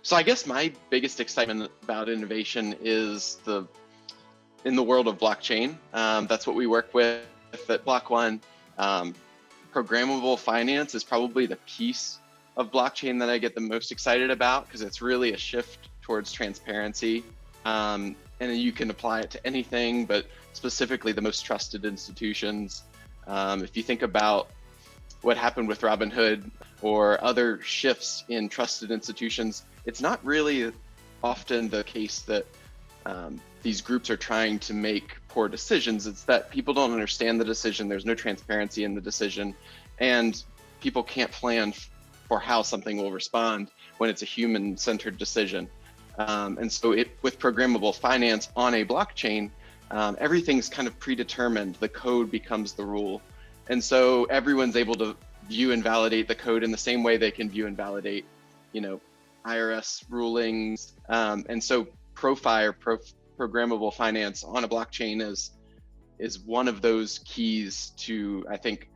So I guess my biggest excitement about innovation is in the world of blockchain. That's what we work with at Block One. Programmable finance is probably the piece of blockchain that I get the most excited about because it's really a shift towards transparency. And you can apply it to anything, but specifically the most trusted institutions. If you think about what happened with Robinhood or other shifts in trusted institutions, it's not really often the case that these groups are trying to make poor decisions. It's that people don't understand the decision. There's no transparency in the decision, and people can't plan for how something will respond when it's a human-centered decision. And so with programmable finance on a blockchain, everything's kind of predetermined. The code becomes the rule. And so everyone's able to view and validate the code in the same way they can view and validate, IRS rulings. And so programmable finance on a blockchain is one of those keys to, I think,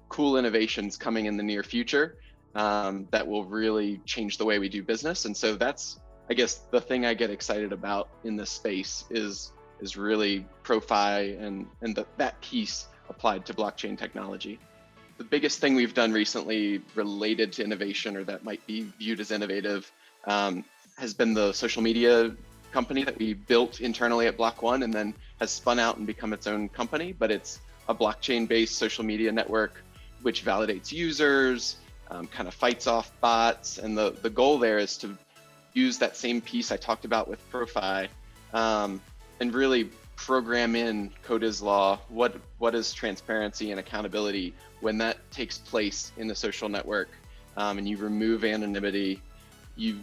cool innovations coming in the near future that will really change the way we do business. And so that's, I guess, the thing I get excited about in this space is really ProFi and that piece applied to blockchain technology. The biggest thing we've done recently related to innovation, or that might be viewed as innovative, has been the social media company that we built internally at Block One and then has spun out and become its own company. But it's a blockchain-based social media network which validates users, kind of fights off bots. And the goal there is to use that same piece I talked about with ProFi and really program in code is law. What is transparency and accountability when that takes place in a social network, and you remove anonymity, you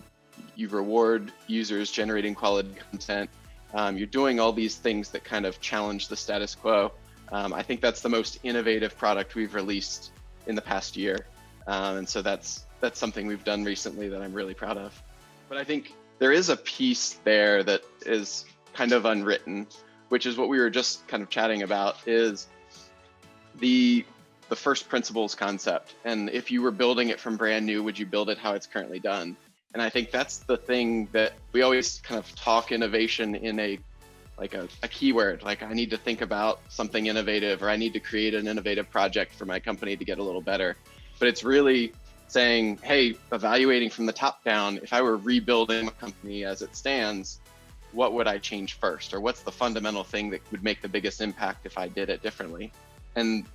reward users generating quality content. You're doing all these things that kind of challenge the status quo. I think that's the most innovative product we've released in the past year. And so that's something we've done recently that I'm really proud of. But I think there is a piece there that is kind of unwritten, which is what we were just kind of chatting about, is the first principles concept. And if you were building it from brand new, would you build it how it's currently done? And I think that's the thing that we always kind of talk innovation in a keyword, like I need to think about something innovative, or I need to create an innovative project for my company to get a little better. But it's really saying, hey, evaluating from the top down, if I were rebuilding a company as it stands, what would I change first? Or what's the fundamental thing that would make the biggest impact if I did it differently? And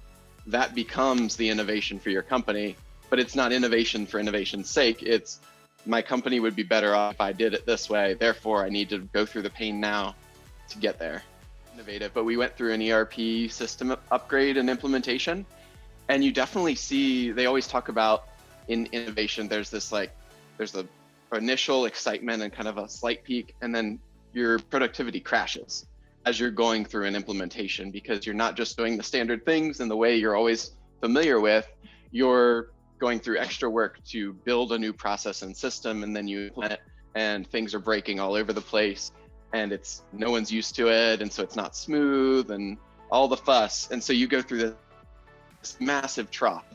that becomes the innovation for your company, but it's not innovation for innovation's sake. It's my company would be better off if I did it this way. Therefore, I need to go through the pain now to get there. Innovative, but we went through an ERP system upgrade and implementation. And you definitely see, they always talk about in innovation, there's the initial excitement and kind of a slight peak, and then your productivity crashes as you're going through an implementation, because you're not just doing the standard things in the way you're always familiar with, you're going through extra work to build a new process and system, and then you implement it, and things are breaking all over the place, and no one's used to it, and so it's not smooth and all the fuss. And so you go through this massive trough.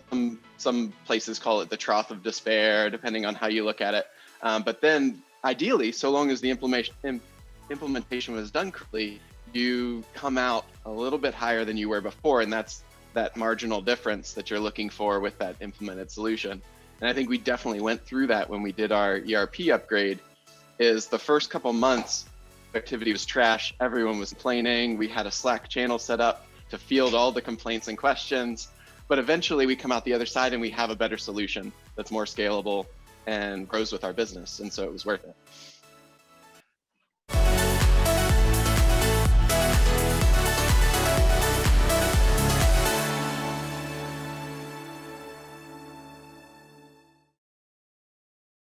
Some places call it the trough of despair, depending on how you look at it. But then ideally, so long as the implementation was done correctly, you come out a little bit higher than you were before, and that's that marginal difference that you're looking for with that implemented solution. And I think we definitely went through that when we did our ERP upgrade. Is the first couple months, activity was trash, everyone was complaining, we had a Slack channel set up to field all the complaints and questions, but eventually we come out the other side and we have a better solution that's more scalable and grows with our business, and so it was worth it.